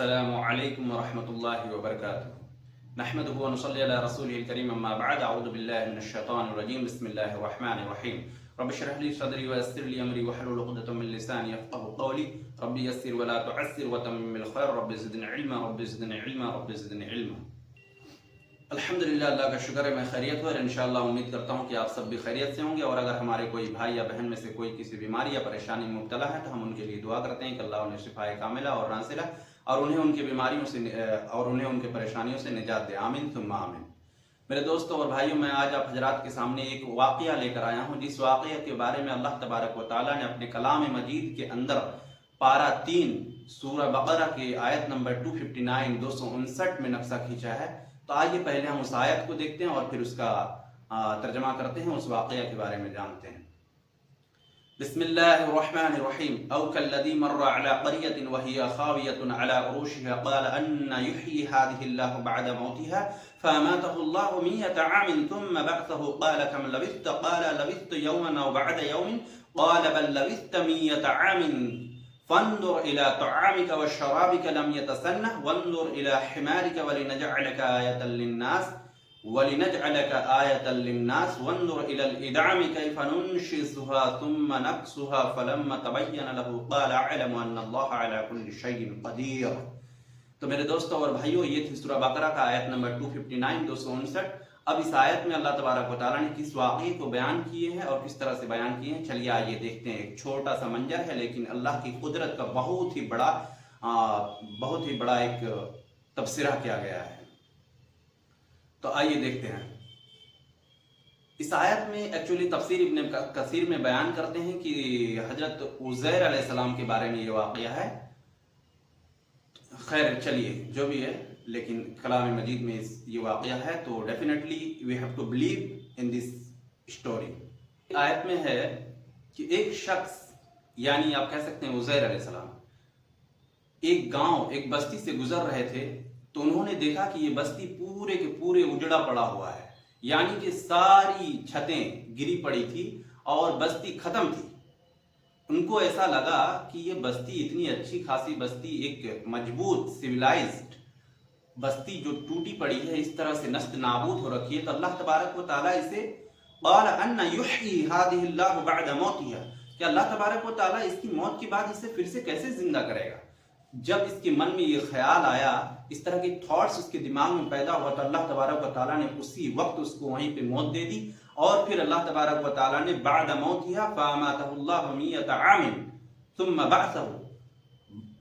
السلام علیکم ورحمۃ اللہ وبرکاتہ نحمده ونصلی علی رسوله الکریم اما بعد اعوذ باللہ من الشیطان الرجیم بسم اللہ الرحمن الرحیم رب اشرح لي صدری ويسر لي امری واحلل عقدۃ من لسانی یفقهوا قولی رب یسر ولا تعسر وتمم الخیر رب زدنی علما رب زدنی علما رب زدنی علما۔ الحمدللہ، اللہ کا شکر ہے میں خیریت ہوں اور انشاءاللہ امید کرتا ہوں کہ آپ سب بھی خیریت سے ہوں گے، اور اگر ہمارے کوئی بھائی یا بہن میں سے کوئی کسی بیماری یا پریشانی میں مبتلا ہے تو ہم ان کے لیے دعا کرتے ہیں کہ اللہ انہیں شفائے کاملہ اور ناصلہ اور انہیں ان کی بیماریوں سے اور انہیں ان کے پریشانیوں سے نجات دے، آمین ثم آمین۔ میرے دوستوں اور بھائیوں، میں آج آپ حضرات کے سامنے ایک واقعہ لے کر آیا ہوں، جس واقعہ کے بارے میں اللہ تبارک و تعالیٰ نے اپنے کلام مجید کے اندر پارہ 3 سورہ بقرہ کے آیت نمبر 259 259 میں نقشہ کھینچا ہے۔ تو آئیے پہلے ہم اس آیت کو دیکھتے ہیں اور پھر اس کا ترجمہ کرتے ہیں، اس واقعہ کے بارے میں جانتے ہیں۔ بسم اللہ الرحمن الرحیم او کالذی مر علی قریۃ وہی خاویۃ علی عروشها قال ان یحیی هذه اللہ بعد موتها فاماته اللہ 100 عام ثم بعثه قال كم لبثت قال لبثت یوما او بعد یوم قال بل لبثت 100 عام فانظر الى طعامك وشرابك لم يتسنه وانظر الى حمارك ولنجعلك آية للناس وانظر الى الإدعام كيف ننشزها ثم نكسها فلما تبين له قال اعلم ان الله على كل شيء قدير۔ تو میرے دوستوں اور بھائیوں، یہ تھی سورہ بقرہ کا آیت نمبر 259 259۔ اب اس آیت میں اللہ تبارک و تعالیٰ نے کس واقعے کو بیان کیے ہیں اور کس طرح سے بیان کیے ہیں، چلیے آئیے دیکھتے ہیں۔ ایک چھوٹا سا منظر ہے لیکن اللہ کی قدرت کا بہت ہی بڑا ایک تبصرہ کیا گیا ہے۔ تو آئیے دیکھتے ہیں۔ اس آیت میں ایکچولی تفسیر ابن کثیر میں بیان کرتے ہیں کہ حضرت عزیر علیہ السلام کے بارے میں یہ واقعہ ہے۔ خیر چلیے جو بھی ہے، لیکن کلام مجید میں یہ واقعہ ہے تو definitely we have to believe in this story. آیت میں ہے کہ ایک شخص، یعنی آپ کہہ سکتے ہیں عزیر علیہ السلام، ایک گاؤں ایک بستی سے گزر رہے تھے تو انہوں نے دیکھا کہ یہ بستی پورے کے پورے اجڑا پڑا ہوا ہے، یعنی کہ ساری چھتیں گری پڑی تھی اور بستی ختم تھی۔ ان کو ایسا لگا کہ یہ بستی اتنی اچھی خاصی بستی، ایک مضبوط سویلائزڈ بستی جو ٹوٹی پڑی ہے، اس طرح سے نست نابود ہو رکھی ہے، تو اللہ تبارک و تعالیٰ اسے قال ان یحیی هذه اللہ بعد موتها، کہ اللہ تبارک و تعالیٰ اس کی موت کے بعد اسے پھر سے کیسے زندہ کرے گا۔ جب اس کے من میں یہ خیال آیا، اس طرح کے تھاٹس اس کے دماغ میں پیدا ہوا، تو اللہ تبارک و تعالیٰ نے اسی وقت اس کو وہیں پہ موت دے دی، اور پھر اللہ تبارک و تعالیٰ نے بعد موتها فاماته اللہ 100 عام ثم بعثه،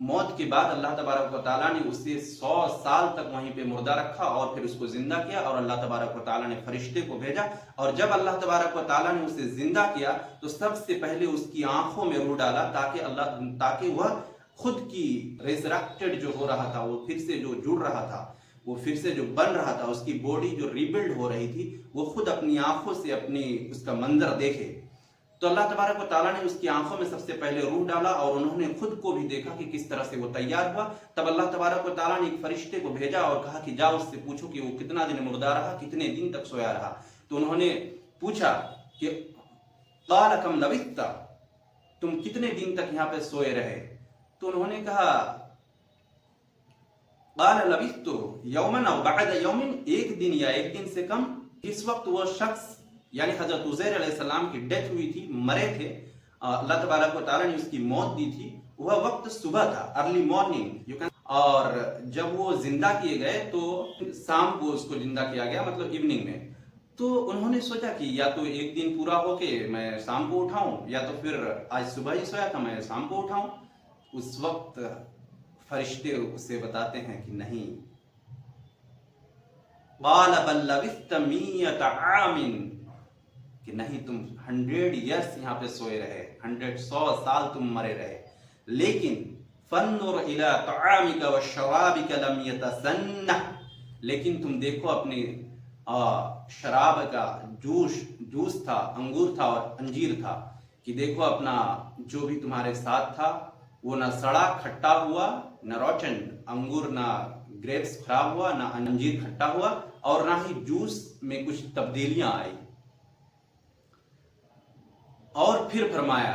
موت کے بعد اللہ تبارک و تعالیٰ نے اسے 100 سال تک وہیں پہ مردہ رکھا اور پھر اس کو زندہ کیا، اور اللہ تبارک و تعالیٰ نے فرشتے کو بھیجا، اور جب اللہ تبارک و تعالیٰ نے اسے زندہ کیا تو سب سے پہلے اس کی آنکھوں میں روح ڈالا تاکہ وہ خود کی ریزریکٹڈ جو ہو رہا تھا، وہ پھر سے جو جڑ رہا تھا، وہ پھر سے جو بن رہا تھا، اس کی باڈی جو ریبلڈ ہو رہی تھی، وہ خود اپنی آنکھوں سے اس کا منظر دیکھے۔ تو اللہ تبارک و تعالیٰ نے اس کی آنکھوں میں سب سے پہلے روح ڈالا اور انہوں نے خود کو بھی دیکھا کہ کس طرح سے وہ تیار ہوا۔ تب اللہ تبارک و تعالیٰ نے ایک فرشتے کو بھیجا اور کہا کہ جاؤ اس سے پوچھو کہ وہ کتنا دن مردہ رہا، کتنے دن تک سویا رہا۔ تو انہوں نے پوچھا کہ قال کم لبثت، تم کتنے دن تک یہاں پہ سوئے رہے؟ تو انہوں نے کہا قال لبثت یوما او بعد یوم، ایک دن یا ایک دن سے کم۔ اس وقت وہ شخص یعنی حضرت عزیر علیہ السلام کی ڈیتھ ہوئی تھی، مرے تھے، اللہ تبارک و تعالیٰ نے اس کی موت دی تھی، وہ وقت صبح تھا، ارلی مارننگ، اور جب وہ زندہ کیے گئے تو شام کو اس کو زندہ کیا گیا، مطلب ایوننگ میں۔ تو انہوں نے سوچا کہ یا تو ایک دن پورا ہو کے میں شام کو اٹھاؤں، یا تو پھر آج صبح ہی سویا تھا میں شام کو اٹھاؤں۔ اس وقت فرشتے اسے بتاتے ہیں کہ نہیں، قال بل لبثت 100 عام، کہ نہیں تم 100 ایئرس یہاں پہ سوئے رہے، 100 سال تم مرے رہے، لیکن فانظر الى طعامك وشرابك لم يتسنه، لیکن تم دیکھو اپنے شراب کا جوس تھا، انگور تھا اور انجیر تھا، کہ دیکھو اپنا جو بھی تمہارے ساتھ تھا وہ نہ سڑا کھٹا ہوا، نہ روٹن انگور، نہ گریپس خراب ہوا، نہ انجیر کھٹا ہوا، اور نہ ہی جوس میں کچھ تبدیلیاں آئی۔ اور پھر فرمایا